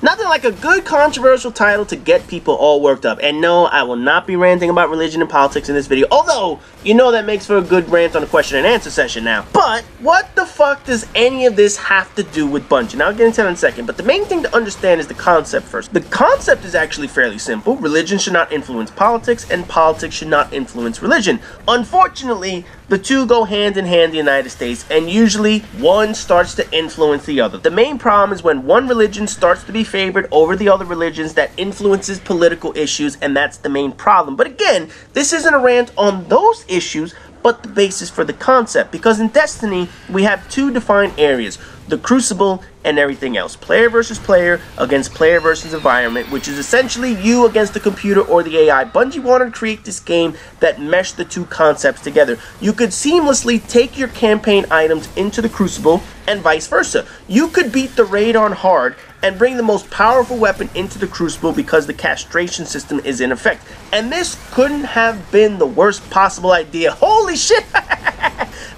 Nothing like a good controversial title to get people all worked up. And no, I will not be ranting about religion and politics in this video, although, you know that makes for a good rant on a question and answer session now. But, what the fuck does any of this have to do with Bungie? Now, I'll get into that in a second, but the main thing to understand is the concept first. The concept is actually fairly simple. Religion should not influence politics, and politics should not influence religion. Unfortunately, the two go hand in hand in the United States, and usually one starts to influence the other. The main problem is when one religion starts to be favored over the other religions, that influences political issues, and that's the main problem. But again, this isn't a rant on those issues, but the basis for the concept, because in Destiny, we have two defined areas, the Crucible and everything else. Player versus player against player versus environment, which is essentially you against the computer or the AI. Bungie wanted to create this game that meshed the two concepts together. You could seamlessly take your campaign items into the Crucible and vice versa. You could beat the raid on hard and bring the most powerful weapon into the Crucible because the castration system is in effect. And this couldn't have been the worst possible idea. Holy shit!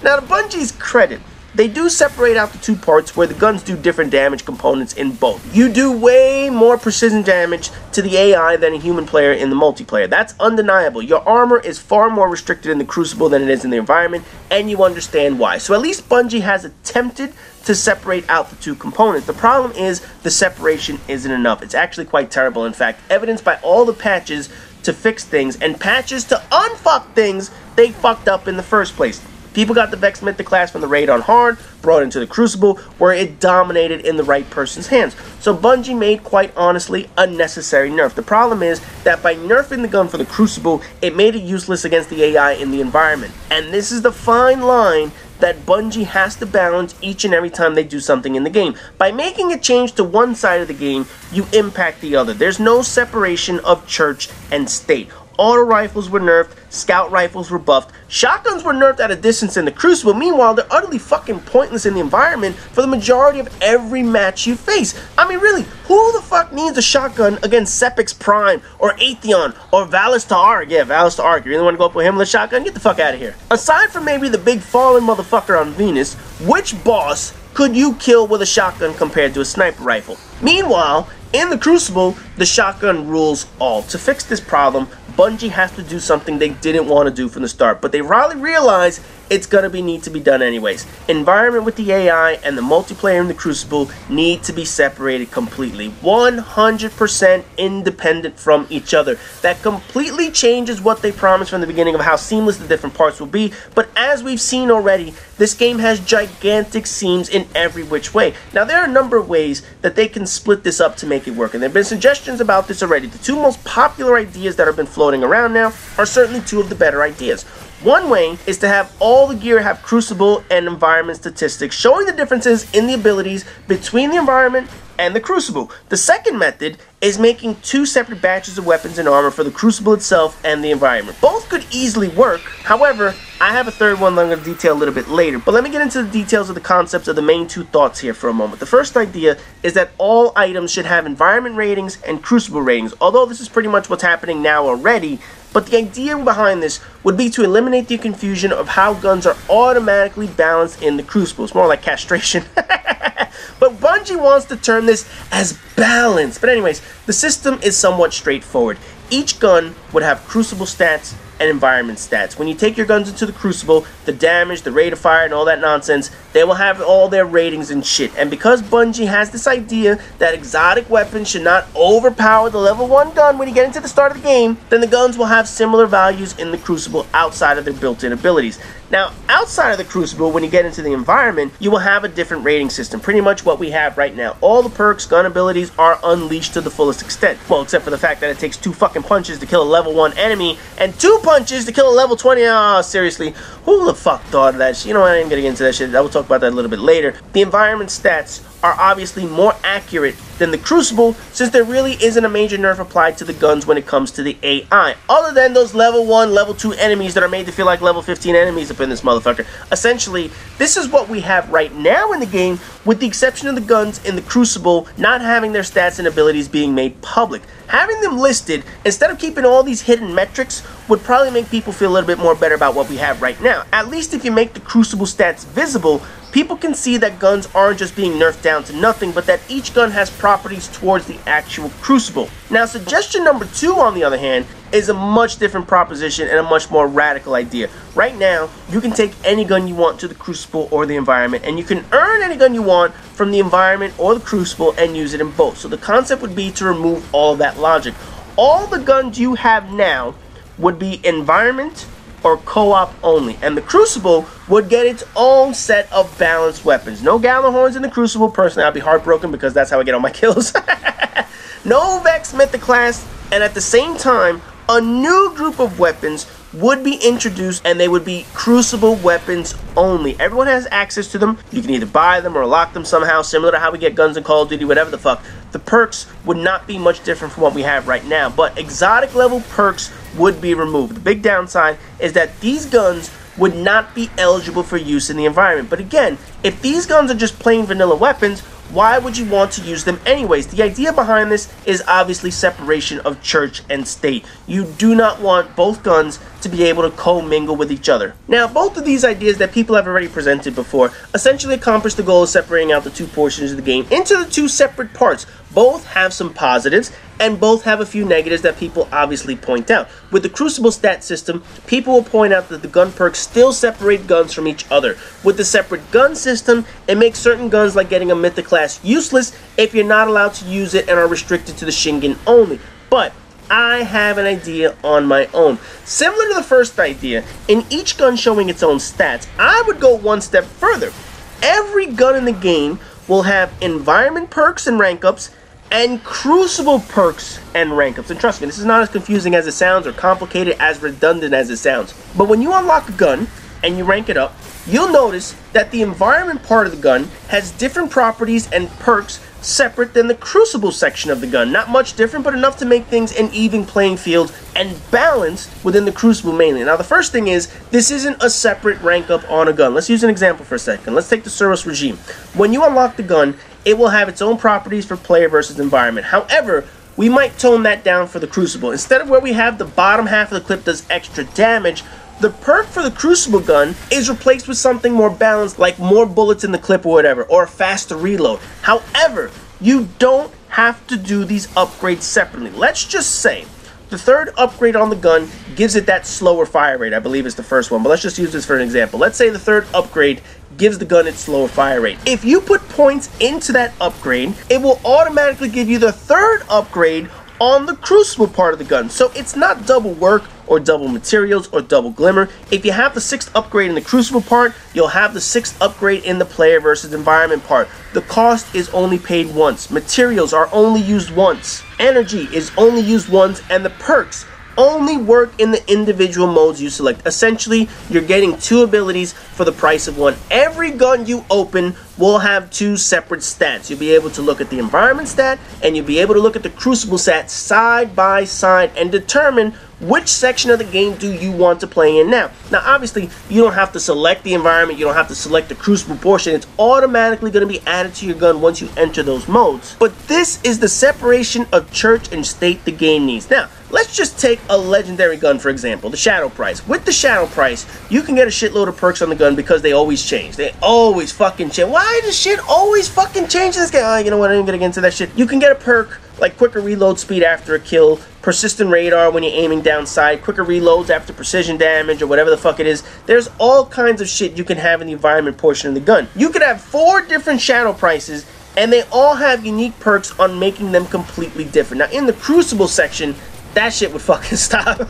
Now, to Bungie's credit, they do separate out the two parts where the guns do different damage components in both. You do way more precision damage to the AI than a human player in the multiplayer. That's undeniable. Your armor is far more restricted in the Crucible than it is in the environment, and you understand why. So at least Bungie has attempted to separate out the two components. The problem is the separation isn't enough. It's actually quite terrible. In fact, evidenced by all the patches to fix things and patches to unfuck things they fucked up in the first place. People got the Vex Mythic class from the raid on hard, brought into the Crucible, where it dominated in the right person's hands. So Bungie made, quite honestly, a necessary nerf. The problem is that by nerfing the gun for the Crucible, it made it useless against the AI in the environment. And this is the fine line that Bungie has to balance each and every time they do something in the game. By making a change to one side of the game, you impact the other. There's no separation of church and state. Auto rifles were nerfed, scout rifles were buffed, shotguns were nerfed at a distance in the Crucible. Meanwhile, they're utterly fucking pointless in the environment for the majority of every match you face. I mean, really, who the fuck needs a shotgun against Sepix Prime, or Atheon, or Valus Ta'Arg? Yeah, Valus Ta'Arg. You really want to go up with him with a shotgun? Get the fuck out of here. Aside from maybe the big fallen motherfucker on Venus, which boss could you kill with a shotgun compared to a sniper rifle? Meanwhile, in the Crucible, the shotgun rules all. To fix this problem, Bungie has to do something they didn't want to do from the start, but they probably realize it's gonna need to be done anyways. Environment with the AI and the multiplayer in the Crucible need to be separated completely. 100% independent from each other. That completely changes what they promised from the beginning of how seamless the different parts will be, but as we've seen already, this game has gigantic seams in every which way. Now, there are a number of ways that they can split this up to make it work, and there have been suggestions about this already. The two most popular ideas that have been floating around now are certainly two of the better ideas. One way is to have all the gear have Crucible and environment statistics, showing the differences in the abilities between the environment and the Crucible. The second method is making two separate batches of weapons and armor for the Crucible itself and the environment. Both could easily work. However, I have a third one that I'm going to detail a little bit later. But let me get into the details of the concepts of the main two thoughts here for a moment. The first idea is that all items should have environment ratings and Crucible ratings, although this is pretty much what's happening now already. But the idea behind this would be to eliminate the confusion of how guns are automatically balanced in the Crucible. It's more like castration. But Bungie wants to term this as balance. But anyways, the system is somewhat straightforward. Each gun would have Crucible stats and environment stats. When you take your guns into the Crucible, the damage, the rate of fire, and all that nonsense, they will have all their ratings and shit. And because Bungie has this idea that exotic weapons should not overpower the level 1 gun when you get into the start of the game, then the guns will have similar values in the Crucible outside of their built-in abilities. Now, outside of the Crucible, when you get into the environment, you will have a different rating system, pretty much what we have right now. All the perks, gun abilities are unleashed to the fullest extent. Well, except for the fact that it takes 2 fucking punches to kill a level 1 enemy, and 2 punches to kill a level 20. Oh, seriously, who the fuck thought of that shit? You know what, I ain't gonna get into that shit. I will talk about that a little bit later. The environment stats are obviously more accurate than the Crucible, since there really isn't a major nerf applied to the guns when it comes to the AI, other than those level 1, level 2 enemies that are made to feel like level 15 enemies up in this motherfucker. Essentially, this is what we have right now in the game, with the exception of the guns in the Crucible not having their stats and abilities being made public. Having them listed, instead of keeping all these hidden metrics, would probably make people feel a little bit more better about what we have right now. At least if you make the Crucible stats visible, people can see that guns aren't just being nerfed down to nothing, but that each gun has properties towards the actual Crucible. Now, suggestion number 2, on the other hand, is a much different proposition and a much more radical idea. Right now, you can take any gun you want to the Crucible or the environment, and you can earn any gun you want from the environment or the Crucible and use it in both. So the concept would be to remove all of that logic. All the guns you have now would be environment or co-op only, and the Crucible would get its own set of balanced weapons. No Gjallarhorns in the Crucible. Personally, I'd be heartbroken because that's how I get all my kills. No Vex Mythic class, and at the same time, a new group of weapons would be introduced, and they would be Crucible weapons only. Everyone has access to them. You can either buy them or lock them somehow, similar to how we get guns in Call of Duty, whatever the fuck. The perks would not be much different from what we have right now, but exotic level perks would be removed. The big downside is that these guns would not be eligible for use in the environment. But again, if these guns are just plain vanilla weapons, why would you want to use them anyways? The idea behind this is obviously separation of church and state. You do not want both guns to be able to co-mingle with each other. Now, both of these ideas that people have already presented before essentially accomplish the goal of separating out the two portions of the game into the two separate parts. Both have some positives, and both have a few negatives that people obviously point out. With the Crucible stat system, people will point out that the gun perks still separate guns from each other. With the separate gun system, it makes certain guns like getting a Mythic class useless if you're not allowed to use it and are restricted to the Shingen only. But I have an idea on my own. Similar to the first idea, in each gun showing its own stats, I would go one step further. Every gun in the game will have environment perks and rank ups, and Crucible perks and rank ups. And trust me, this is not as confusing as it sounds or complicated, as redundant as it sounds. But when you unlock a gun and you rank it up, you'll notice that the environment part of the gun has different properties and perks separate than the Crucible section of the gun. Not much different, but enough to make things an even playing field and balanced within the Crucible mainly. Now, the first thing is, this isn't a separate rank up on a gun. Let's use an example for a second. Let's take the Suros Regime. When you unlock the gun, it will have its own properties for player versus environment. However, we might tone that down for the Crucible. Instead of where we have the bottom half of the clip does extra damage, the perk for the Crucible gun is replaced with something more balanced, like more bullets in the clip or whatever, or a faster reload. However, you don't have to do these upgrades separately. Let's just say the third upgrade on the gun gives it that slower fire rate. I believe it's the first one, but let's just use this for an example. Let's say the third upgrade gives the gun its slower fire rate. If you put points into that upgrade, it will automatically give you the third upgrade on the Crucible part of the gun. So it's not double work or double materials or double glimmer. If you have the 6th upgrade in the Crucible part, you'll have the 6th upgrade in the player versus environment part. The cost is only paid once. Materials are only used once. Energy is only used once, and the perks only work in the individual modes you select. Essentially, you're getting 2 abilities for the price of 1. Every gun you open will have 2 separate stats. You'll be able to look at the environment stat, and you'll be able to look at the Crucible stat side by side and determine which section of the game do you want to play in now. Now, obviously, you don't have to select the environment, you don't have to select the Crucible portion. It's automatically going to be added to your gun once you enter those modes. But this is the separation of church and state the game needs. Now, let's just take a legendary gun, for example, the Shadow Price. With the Shadow Price, you can get a shitload of perks on the gun because they always change. They always fucking change. Why does shit always fucking change in this game? Oh, you know what, I ain't gonna get into that shit. You can get a perk like quicker reload speed after a kill, persistent radar when you're aiming down sight, quicker reloads after precision damage, or whatever the fuck it is. There's all kinds of shit you can have in the environment portion of the gun. You could have 4 different Shadow Prices, and they all have unique perks on making them completely different. Now, in the Crucible section, that shit would fucking stop.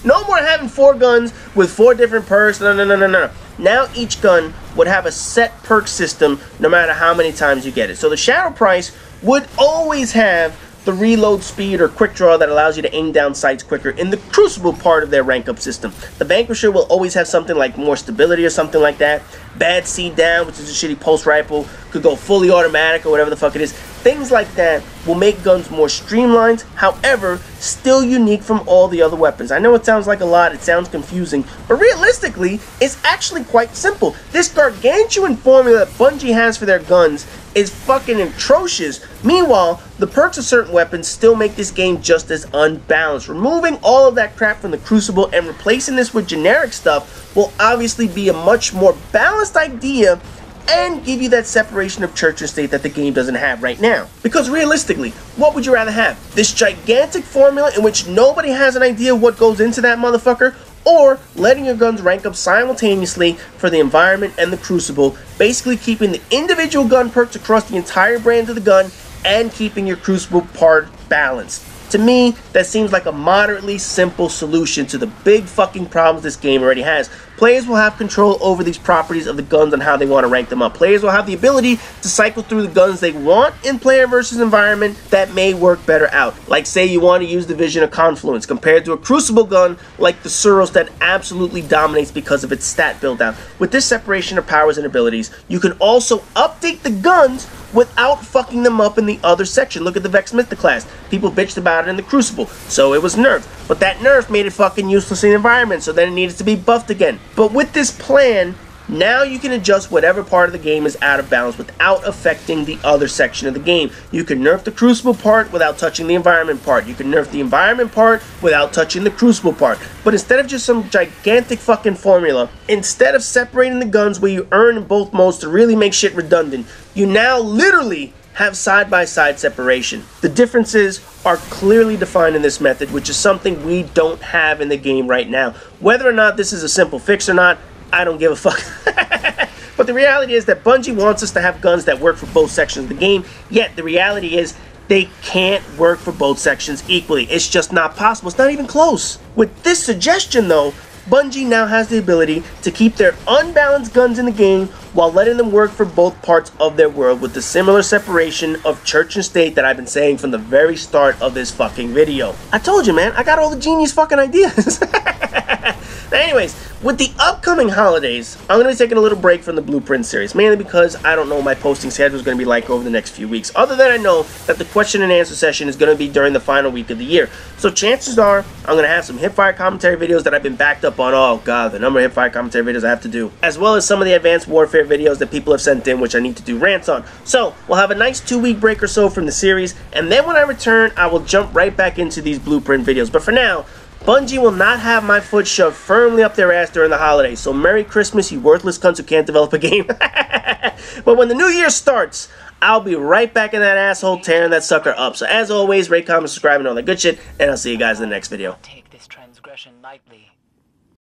No more having 4 guns with 4 different perks. No. Now each gun would have a set perk system no matter how many times you get it. So the Shadow Price would always have the reload speed or quick draw that allows you to aim down sights quicker in the Crucible part of their rank up system. The Vanquisher will always have something like more stability or something like that. Bad Seed Down, which is a shitty pulse rifle, could go fully automatic or whatever the fuck it is. Things like that will make guns more streamlined, however, still unique from all the other weapons. I know it sounds like a lot, it sounds confusing, but realistically, it's actually quite simple. This gargantuan formula that Bungie has for their guns is fucking atrocious. Meanwhile, the perks of certain weapons still make this game just as unbalanced. Removing all of that crap from the Crucible and replacing this with generic stuff will obviously be a much more balanced idea and give you that separation of church and state that the game doesn't have right now. Because realistically, what would you rather have? This gigantic formula in which nobody has an idea what goes into that motherfucker, or letting your guns rank up simultaneously for the environment and the crucible, basically keeping the individual gun perks across the entire brand of the gun and keeping your crucible part balanced. To me, that seems like a moderately simple solution to the big fucking problems this game already has. Players will have control over these properties of the guns and how they want to rank them up. Players will have the ability to cycle through the guns they want in player versus environment that may work better out. Like say you want to use the Vision of Confluence compared to a Crucible gun like the Suros that absolutely dominates because of its stat build out. With this separation of powers and abilities, you can also update the guns without fucking them up in the other section. Look at the Vex Mythoclast. People bitched about it in the Crucible, so it was nerfed. But that nerf made it fucking useless in the environment, so then it needed to be buffed again. But with this plan, now you can adjust whatever part of the game is out of balance without affecting the other section of the game. You can nerf the Crucible part without touching the environment part. You can nerf the environment part without touching the Crucible part. But instead of just some gigantic fucking formula, instead of separating the guns where you earn in both modes to really make shit redundant, you now literally have side-by-side separation. The differences are clearly defined in this method, which is something we don't have in the game right now. Whether or not this is a simple fix or not, I don't give a fuck. But the reality is that Bungie wants us to have guns that work for both sections of the game, yet the reality is they can't work for both sections equally. It's just not possible. It's not even close. With this suggestion though, Bungie now has the ability to keep their unbalanced guns in the game while letting them work for both parts of their world with the similar separation of church and state that I've been saying from the very start of this fucking video. I told you, man, I got all the genius fucking ideas. Anyways, with the upcoming holidays, I'm going to be taking a little break from the BluePrint series, mainly because I don't know what my posting schedule is going to be like over the next few weeks, other than I know that the question and answer session is going to be during the final week of the year. So chances are, I'm going to have some hipfire commentary videos that I've been backed up on. Oh god, the number of hipfire commentary videos I have to do, as well as some of the Advanced Warfare videos that people have sent in, which I need to do rants on. So, we'll have a nice 2-week break or so from the series, and then when I return, I will jump right back into these BluePrint videos. But for now, Bungie will not have my foot shoved firmly up their ass during the holidays, so Merry Christmas, you worthless cunts who can't develop a game. But when the new year starts, I'll be right back in that asshole tearing that sucker up. So as always, rate, comment, subscribe, and all that good shit, and I'll see you guys in the next video. Take this transgression lightly.